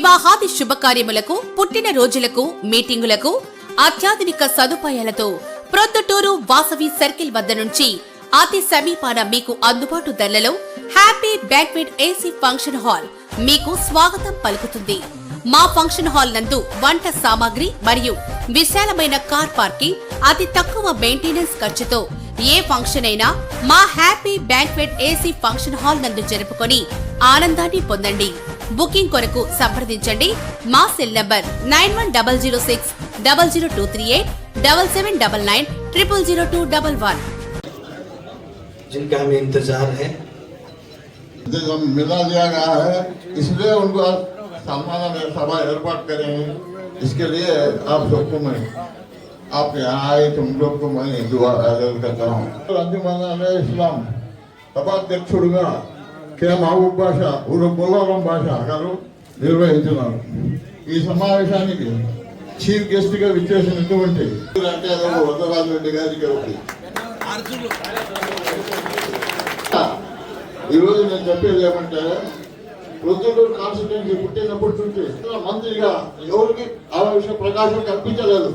వివాహాది శుభకార్యములకు, పుట్టిన రోజులకు, మీటింగులకు అత్యాధునిక సదుపాయాలతో ప్రొద్దుటూరు వాసవి సర్కిల్ వద్ద నుంచి అతి సమీపాన మీకు అందుబాటు ధరలలో happy banquet AC function hall మీకు స్వాగతం పలుకుతుంది. మా ఫంక్షన్ హాల్ నందు వంట సామాగ్రి మరియు విశాలమైన కార్ పార్కింగ్, అతి తక్కువ మెయింటెనెన్స్ ఖర్చుతో ఏ ఫంక్షన్ అయినా మా happy banquet AC function hall నందు జరుపుకొని ఆనందాన్ని పొందండి. బుకింగ్ కొరకు సంప్రదించండి. మా సెల్ నంబర్ 9100600238 7799900211. जिनका हमें इंतजार है, मिला दिया गया है, इसलिए उनको सम्मान सभा एर्पाट करेंगे। इसके लिए आप सबको मैं आप यहाँ आए तुम लोग को मैं दुआ करता हूँ. अंजुमन इस्लाम సభాధ్యక్షుడుగా కె మహబూబ్ బాషా ఊరు బొల్లారం బాషా గారు నిర్వహించున్నారు. ఈ సమావేశానికి చీఫ్ గెస్ట్ గా విచ్చేసినటువంటి వరదరాజు రెడ్డి గారికి ఒకటి. ఈరోజు నేను చెప్పేది ఏమంటే, ప్రొద్దుటూరు కాన్స్టిట్యూన్సీ పుట్టినప్పటి నుంచి మంత్రిగా ఎవరికి ఆవేశ ప్రకాశం కల్పించలేదు.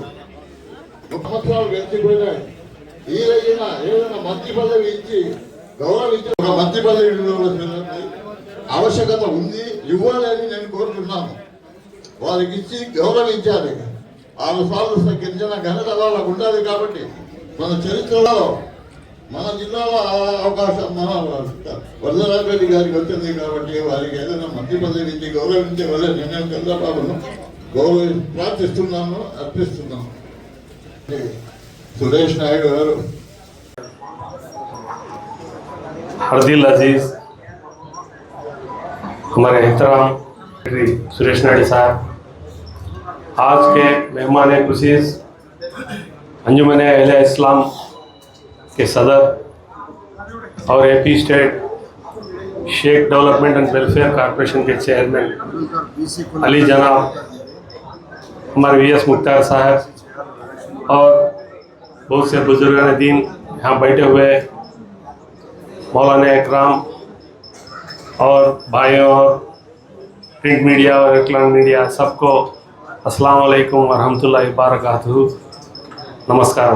30 సంవత్సరాలు గడిచిపోయినాయి. ఏదైనా మంత్రి పదవి ఇచ్చి గౌరవించి ఒక మంత్రి పదవి ఆవశ్యకత ఉంది, ఇవ్వాలి అని నేను కోరుతున్నాను. వారికి ఇచ్చి గౌరవించాలి. 6 సార్లు గెలిచిన ఘనత వాళ్ళకు ఉండాలి. కాబట్టి మన చరిత్రలో మన జిల్లాలో అవకాశం మన వరదరాజు రెడ్డి గారికి వచ్చింది. కాబట్టి వారికి ఏదైనా మంత్రి పదవి ఇచ్చి గౌరవించే వల్ల నేను చంద్రబాబును ప్రార్థిస్తున్నాను, అర్పిస్తున్నాను. సురేష్ నాయుడు గారు, हरदिल अजीज, हमारे एहतराम सुरेश नायडू साहब, आज के मेहमान खुशीस अंजुमन अहले इस्लाम के सदर और AP state Shaikh development and welfare corporation के चेयरमैन अली जनाब हमारे वीएस मुख्तार साहब और बहुत से बुजुर्गान दीन यहाँ बैठे हुए मौलाना इकराम और भाइयों और प्रिंट मीडिया और इलेक्ट्रॉनिक मीडिया सबको अस्सलाम वालेकुम वरहमतुल्लाहि वबरकातुहू, नमस्कार।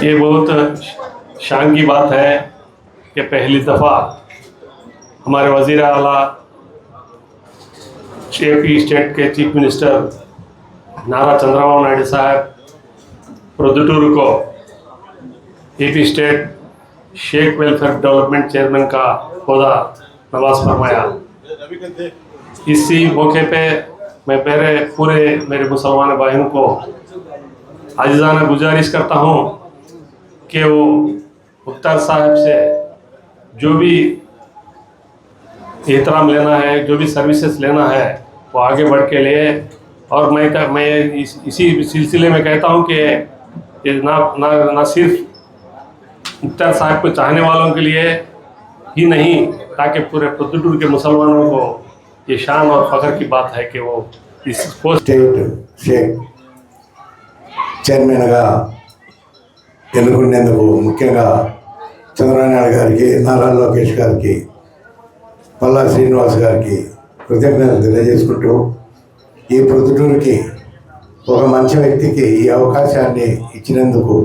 ये बहुत शान की बात है कि पहली दफ़ा हमारे वज़ीर आला एपी स्टेट के चीफ मिनिस्टर नारा चंद्रबाबू नायडू साहब प्रొద్దుటూరు को AP state Shaikh welfare development chairman का पौधा नवाज फरमाया। इसी मौके पे मैं पूरे मेरे मुसलमान भाइयों को आजिज़ाना गुजारिश करता हूँ कि वो मुख्तार साहब से जो भी एहतराम लेना है, जो भी सर्विसेज लेना है, वो आगे बढ़ के लिए। और मैं इसी सिलसिले में कहता हूँ कि ना सिर्फ मुख्तार साहब को चाहने वालों के लिए ही नहीं, ताकि पूरे प्रొద్దుటూరు के मुसलमानों को ये शान और फख्र की बात है कि वो इस స్టేట్ షేక్ చైర్మన్గా ఎన్నుకునేందుకు ముఖ్యంగా చంద్రబాబు నాయుడు గారికి, నారా లోకేష్ గారికి, పల్లా శ్రీనివాస్ గారికి కృతజ్ఞతలు తెలియజేసుకుంటూ, ఈ ప్రొద్దుటూరుకి ఒక మంచి వ్యక్తికి ఈ అవకాశాన్ని ఇచ్చినందుకు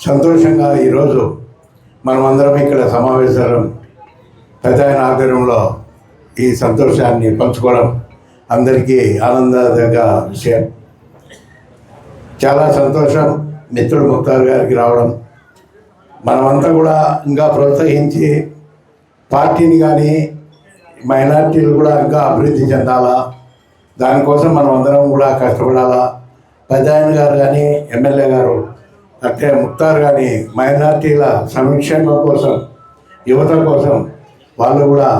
సంతోషంగా ఈరోజు మనమందరం ఇక్కడ సమావేశం పెద్ద ఆధ్వర్యంలో ఈ సంతోషాన్ని పంచుకోవడం అందరికీ ఆనందదగ్గ విషయం. చాలా సంతోషం మిత్రుడు ముఖ్తార్ గారికి రావడం. మనమంతా కూడా ఇంకా ప్రోత్సహించి పార్టీని కానీ మైనార్టీలు కూడా ఇంకా అభివృద్ధి చెందాలా, దానికోసం మనం అందరం కూడా కష్టపడాలా. పెద్ద గారు కానీ ఎమ్మెల్యే గారు అంటే ముఖ్తార్ కానీ మైనార్టీల సంక్షేమం కోసం, యువత కోసం వాళ్ళు కూడా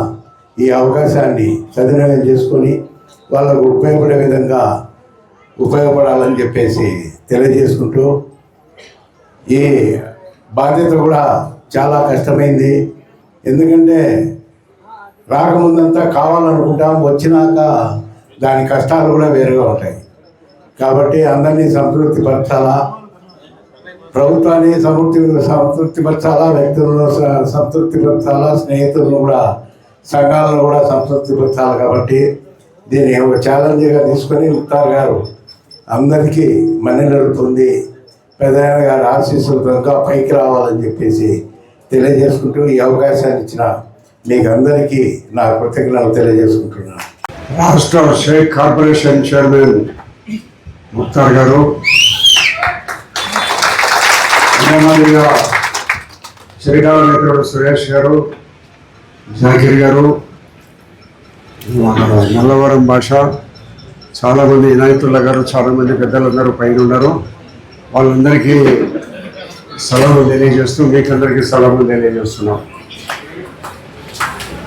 ఈ అవకాశాన్ని సద్వినియోగం చేసుకొని వాళ్ళకు ఉపయోగపడే విధంగా ఉపయోగపడాలని చెప్పేసి తెలియజేసుకుంటూ, ఈ బాధ్యత కూడా చాలా కష్టమైంది. ఎందుకంటే రాకముందంతా కావాలనుకుంటాం, వచ్చినాక దాని కష్టాలు కూడా వేరుగా ఉంటాయి. కాబట్టి అందరినీ సంతృప్తిపరచాలా, ప్రభుత్వాన్ని సంతృప్తిపరచాలా, వ్యక్తులను సంతృప్తిపరచాలా, స్నేహితులను కూడా సంఘాలను కూడా సంతృప్తిపరచాలి. కాబట్టి దీన్ని ఒక ఛాలెంజ్గా తీసుకొని ముక్తార్ గారు అందరికీ మన్ననలు పొంది పెద్దయ్య గారి ఆశీస్సులతో ఇంకా పైకి రావాలని చెప్పేసి తెలియజేసుకుంటూ ఈ అవకాశాన్ని ఇచ్చిన మీకు అందరికీ నా కృతజ్ఞతలు తెలియజేసుకుంటున్నాను. రాష్ట్ర షేక్ కార్పొరేషన్ చైర్మన్ ముక్తార్ గారు, అదేమాదిరిగా శ్రీకాళ మిత్రుడు సురేష్ గారు, జాకిర్ గారు, నల్లవరం భాష, చాలామంది ఇనాయతుల్లా గారు, చాలామంది పెద్దలందరూ పైన ఉన్నారు. వాళ్ళందరికీ సలాములు తెలియజేస్తూ మీకందరికీ సలాములు తెలియజేస్తున్నాం.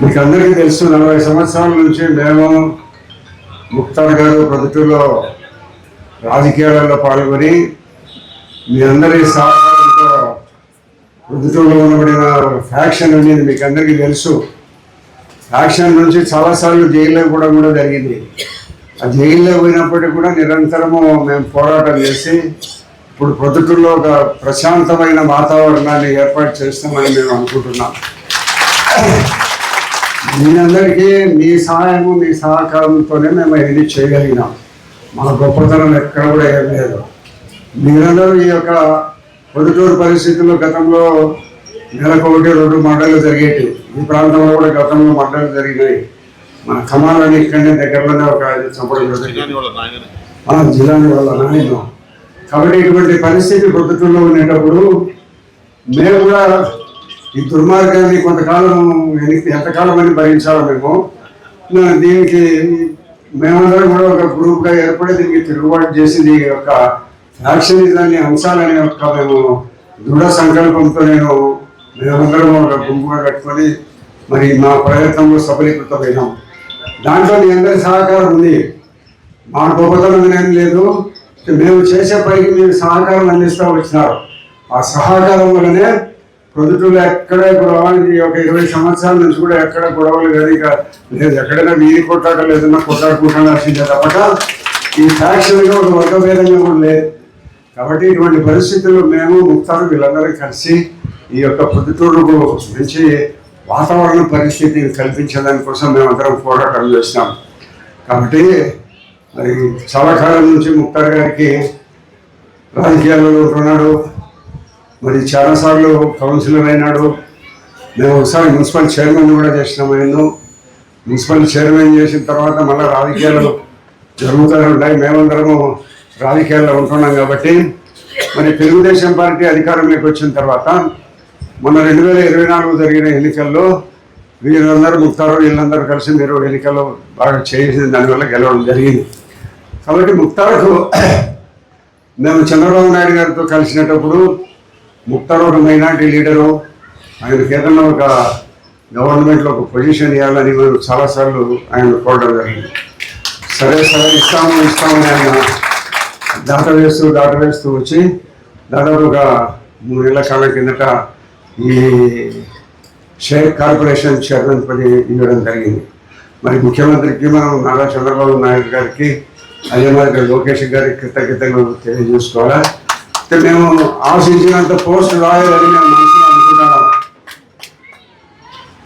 మీకు అందరికీ తెలుసు 40 సంవత్సరాల నుంచి మేము ముక్తార్ గారు ప్రొద్దుటూరులో రాజకీయాలలో పాల్గొని మీ అందరి సహకారంతో ప్రొద్దుటూరులో ఉండబడిన ఫ్యాక్షన్ అనేది మీకు అందరికీ తెలుసు. ఫ్యాక్షన్ నుంచి చాలాసార్లు జైల్లో కూడా జరిగింది. ఆ జైల్లో పోయినప్పటికీ కూడా నిరంతరము మేము పోరాటం చేసి ఇప్పుడు ప్రొద్దుటూరులో ఒక ప్రశాంతమైన వాతావరణాన్ని ఏర్పాటు చేస్తామని మేము అనుకుంటున్నాం. మీరందరికీ మీ సహాయము మీ సహకారంతోనే మేము ఇది చేయగలిగినాం. మా గొప్పతనం ఎక్కడ కూడా ఏం లేదు. మీరందరూ ఈ యొక్క ప్రొద్దుటూరు పరిస్థితుల్లో గతంలో నెలకు 1-2 మండలు జరిగేవి. ఈ ప్రాంతంలో కూడా గతంలో మండలు జరిగినాయి. మన కమాలని ఇక్కడనే దగ్గరలోనే ఒక చంపడం జిల్లాని వాళ్ళ నాయన. కాబట్టి ఇటువంటి పరిస్థితి ప్రొద్దుటూరులో ఉండేటప్పుడు మేము కూడా ఈ దుర్మార్గాన్ని కొంతకాలం ఎంతకాలం అని భరించాలో మేము దీనికి మేమందరం కూడా ఒక గ్రూప్గా ఏర్పడి దీనికి తిరుగుబాటు చేసి దీని యొక్క ఫ్యాక్షనిజాన్ని అంశాలనే యొక్క మేము దృఢ సంకల్పంతో మేమందరం ఒక గుంపుగా కట్టుకొని మరి మా ప్రయత్నంలో సఫలీకృతమైనాం. దాంట్లో మీ అందరి సహకారం ఉంది. మా గొప్పతనం ఏం లేదు. మేము చేసే పైకి మీరు సహకారం అందిస్తూ వచ్చినారు. ఆ సహకారం వల్లనే ప్రొద్దుటూరులో ఎక్కడ గొడవలు ఒక 20 సంవత్సరాల నుంచి కూడా ఎక్కడ గొడవలు కానీ లేదు. ఎక్కడైనా వీధి కొట్టాటలు ఏదైనా కొట్టాడుకుంటాల్సిందే తప్పక ఈ ఫ్యాక్షన్గా ఒక వర్గభేదంగా కూడా లేదు. కాబట్టి ఇటువంటి పరిస్థితుల్లో మేము ముక్తారు వీళ్ళందరూ కలిసి ఈ యొక్క ప్రొద్దుటూరుకు మంచి వాతావరణ పరిస్థితిని కల్పించడానికోసం మేమందరం పోరాటం చేసినాం. కాబట్టి మరి చాలా కాలం నుంచి ముక్తార్ గారికి రాజకీయాలలో ఉంటున్నాడు. మరి చాలాసార్లు కౌన్సిలర్ అయినాడు. మేము ఒకసారి మున్సిపల్ చైర్మన్ కూడా చేసినాము. ఎన్నో మున్సిపల్ చైర్మన్ చేసిన తర్వాత మళ్ళీ రాజకీయాలు జరుగుతూనే ఉంటాయి. మేమందరము రాజకీయాల్లో ఉంటున్నాం. కాబట్టి మరి తెలుగుదేశం పార్టీ అధికారంలోకి వచ్చిన తర్వాత మొన్న 2024 జరిగిన ఎన్నికల్లో వీళ్ళందరూ ముక్తారు వీళ్ళందరూ కలిసి మీరు ఎన్నికల్లో బాగా చేసిన దానివల్ల గెలవడం జరిగింది. కాబట్టి ముక్తారుకు మేము చంద్రబాబు నాయుడు గారితో కలిసినప్పుడు ముక్తారు ఒక మైనార్టీ లీడరు, ఆయనకి ఏదన్నా ఒక గవర్నమెంట్లో ఒక పొజిషన్ ఇవ్వాలని మేము చాలాసార్లు ఆయన కోరడం జరిగింది. సరే ఇస్తామని ఆయన దాటవేస్తూ వచ్చి దాదాపు ఒక 3 నెలల కాలం కిందట ఈ షేక్ కార్పొరేషన్ చైర్మన్ పని ఇవ్వడం జరిగింది. మరి ముఖ్యమంత్రికి మనం నారా చంద్రబాబు నాయుడు గారికి అదే మరి లోకేష్ గారికి కృతజ్ఞతలు తెలియజేసుకోవాలా. మేము ఆశించినంత పోస్ట్ రాయాలని మేము మనసులో అనుకుంటున్నాం.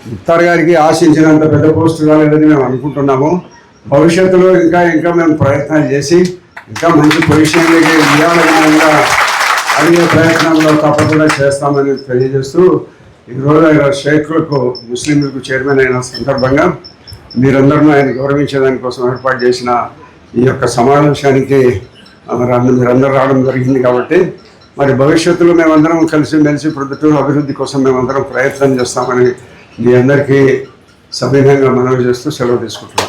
ముక్తార్ గారికి ఆశించినంత పెద్ద పోస్ట్ రాలేదని మేము అనుకుంటున్నాము. భవిష్యత్తులో ఇంకా మేము ప్రయత్నాలు చేసి ఇంకా మంచి పొజిషన్లకి ఇవ్వాలని అడిగే ప్రయత్నంలో తప్పకుండా చేస్తామని తెలియజేస్తూ ఈరోజు ఆయన షేక్లకు ముస్లింలకు చైర్మన్ అయిన సందర్భంగా మీరందరూ ఆయన గౌరవించేదానికోసం ఏర్పాటు చేసిన ఈ యొక్క సమావేశానికి మీరందరూ రావడం జరిగింది. కాబట్టి మరి భవిష్యత్తులో మేమందరం కలిసి ప్రొద్దుటూరు అభివృద్ధి కోసం మేమందరం ప్రయత్నం చేస్తామని మీ అందరికీ సవినయంగా మనవి చేస్తూ సెలవు తీసుకుంటున్నాం.